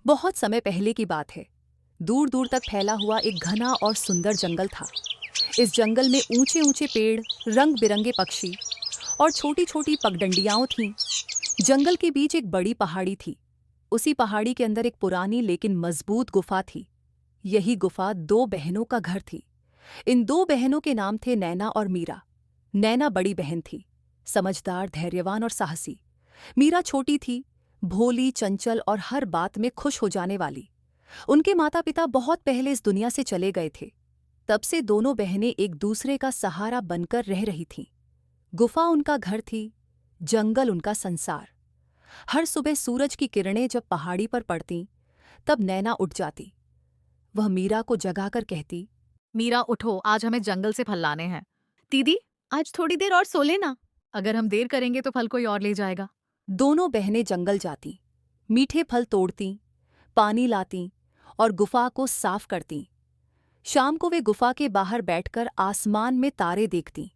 बहुत समय पहले की बात है। दूर दूर तक फैला हुआ एक घना और सुंदर जंगल था। इस जंगल में ऊंचे ऊंचे पेड़, रंग बिरंगे पक्षी और छोटी छोटी पगडंडियां थीं। जंगल के बीच एक बड़ी पहाड़ी थी। उसी पहाड़ी के अंदर एक पुरानी लेकिन मजबूत गुफा थी। यही गुफा दो बहनों का घर थी। इन दो बहनों के नाम थे नैना और मीरा। नैना बड़ी बहन थी, समझदार, धैर्यवान और साहसी। मीरा छोटी थी, भोली, चंचल और हर बात में खुश हो जाने वाली। उनके माता पिता बहुत पहले इस दुनिया से चले गए थे। तब से दोनों बहनें एक दूसरे का सहारा बनकर रह रही थीं। गुफा उनका घर थी, जंगल उनका संसार। हर सुबह सूरज की किरणें जब पहाड़ी पर पड़तीं, तब नैना उठ जाती। वह मीरा को जगाकर कहती, मीरा उठो, आज हमें जंगल से फल लाने हैं। दीदी, आज थोड़ी देर और सो लेना। अगर हम देर करेंगे तो फल कोई और ले जाएगा। दोनों बहनें जंगल जातीं, मीठे फल तोड़तीं, पानी लातीं और गुफा को साफ करतीं। शाम को वे गुफा के बाहर बैठकर आसमान में तारे देखतीं।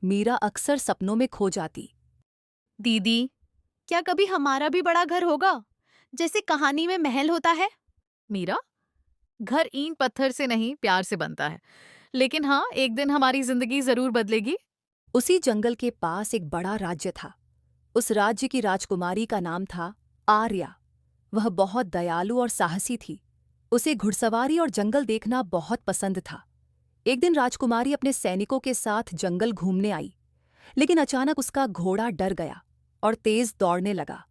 मीरा अक्सर सपनों में खो जाती। दीदी, क्या कभी हमारा भी बड़ा घर होगा, जैसे कहानी में महल होता है? मीरा, घर ईंट पत्थर से नहीं, प्यार से बनता है। लेकिन हाँ, एक दिन हमारी जिंदगी जरूर बदलेगी। उसी जंगल के पास एक बड़ा राज्य था। उस राज्य की राजकुमारी का नाम था आर्या। वह बहुत दयालु और साहसी थी। उसे घुड़सवारी और जंगल देखना बहुत पसंद था। एक दिन राजकुमारी अपने सैनिकों के साथ जंगल घूमने आई, लेकिन अचानक उसका घोड़ा डर गया और तेज दौड़ने लगा।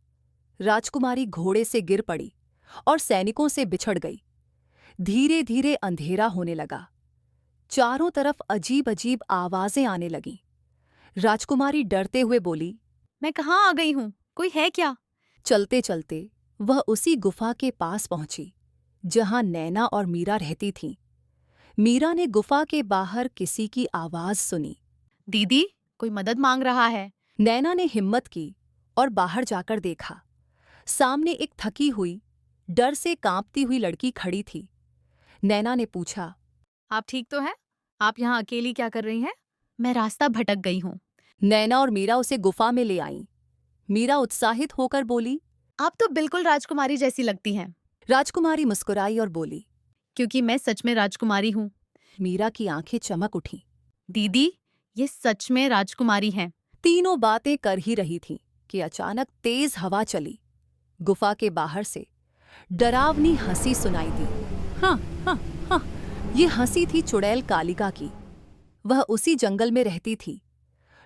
राजकुमारी घोड़े से गिर पड़ी और सैनिकों से बिछड़ गई। धीरे धीरे अंधेरा होने लगा। चारों तरफ अजीब अजीब आवाजें आने लगीं। राजकुमारी डरते हुए बोली, मैं कहाँ आ गई हूँ? कोई है क्या? चलते चलते वह उसी गुफा के पास पहुंची जहां नैना और मीरा रहती थीं। मीरा ने गुफा के बाहर किसी की आवाज सुनी। दीदी, कोई मदद मांग रहा है। नैना ने हिम्मत की और बाहर जाकर देखा। सामने एक थकी हुई, डर से कांपती हुई लड़की खड़ी थी। नैना ने पूछा, आप ठीक तो हैं? आप यहाँ अकेली क्या कर रही हैं? मैं रास्ता भटक गई हूँ। नैना और मीरा उसे गुफा में ले आईं। मीरा उत्साहित होकर बोली, आप तो बिल्कुल राजकुमारी जैसी लगती हैं। राजकुमारी मुस्कुराई और बोली, क्योंकि मैं सच में राजकुमारी हूँ। मीरा की आंखें चमक उठीं। दीदी, ये सच में राजकुमारी हैं। तीनों बातें कर ही रही थीं कि अचानक तेज हवा चली। गुफा के बाहर से डरावनी हंसी सुनाई दी। हाँ हाँ हाँ, ये हंसी थी चुड़ैल कालिका की। वह उसी जंगल में रहती थी।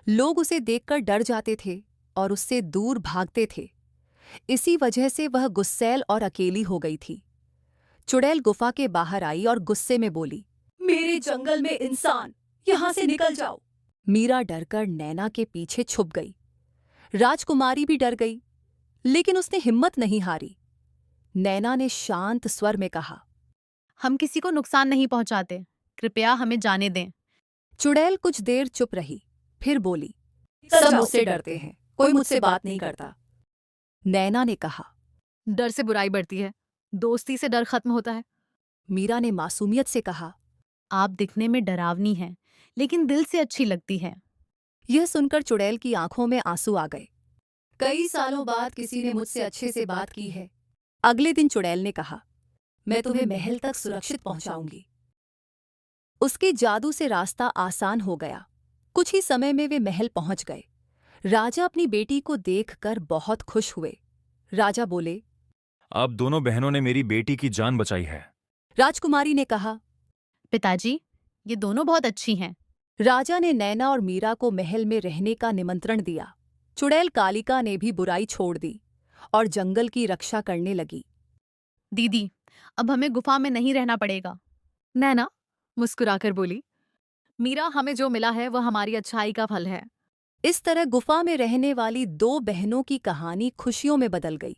लोग उसे देखकर डर जाते थे और उससे दूर भागते थे। इसी वजह से वह गुस्सैल और अकेली हो गई थी। चुड़ैल गुफा के बाहर आई और गुस्से में बोली, मेरे जंगल में इंसान, यहां से निकल जाओ। मीरा डरकर नैना के पीछे छुप गई। राजकुमारी भी डर गई, लेकिन उसने हिम्मत नहीं हारी। नैना ने शांत स्वर में कहा, हम किसी को नुकसान नहीं पहुंचाते, कृपया हमें जाने दें। चुड़ैल कुछ देर चुप रही, फिर बोली, सब मुझसे डरते हैं, कोई मुझसे बात नहीं करता। नैना ने कहा, डर से बुराई बढ़ती है, दोस्ती से डर खत्म होता है। मीरा ने मासूमियत से कहा, आप दिखने में डरावनी हैं, लेकिन दिल से अच्छी लगती हैं। यह सुनकर चुड़ैल की आंखों में आंसू आ गए। कई सालों बाद किसी ने मुझसे अच्छे से बात की है। अगले दिन चुड़ैल ने कहा, मैं तुम्हें महल तक सुरक्षित पहुंचाऊंगी। उसके जादू से रास्ता आसान हो गया। कुछ ही समय में वे महल पहुंच गए। राजा अपनी बेटी को देखकर बहुत खुश हुए। राजा बोले, आप दोनों बहनों ने मेरी बेटी की जान बचाई है। राजकुमारी ने कहा, पिताजी, ये दोनों बहुत अच्छी हैं। राजा ने नैना और मीरा को महल में रहने का निमंत्रण दिया। चुड़ैल कालिका ने भी बुराई छोड़ दी और जंगल की रक्षा करने लगी। दीदी, अब हमें गुफा में नहीं रहना पड़ेगा। नैना मुस्कुराकर बोली, मीरा, हमें जो मिला है वह हमारी अच्छाई का फल है। इस तरह गुफा में रहने वाली दो बहनों की कहानी खुशियों में बदल गई।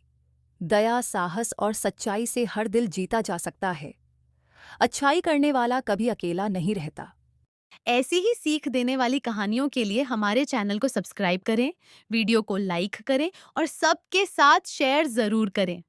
दया, साहस और सच्चाई से हर दिल जीता जा सकता है। अच्छाई करने वाला कभी अकेला नहीं रहता। ऐसी ही सीख देने वाली कहानियों के लिए हमारे चैनल को सब्सक्राइब करें, वीडियो को लाइक करें और सबके साथ शेयर जरूर करें।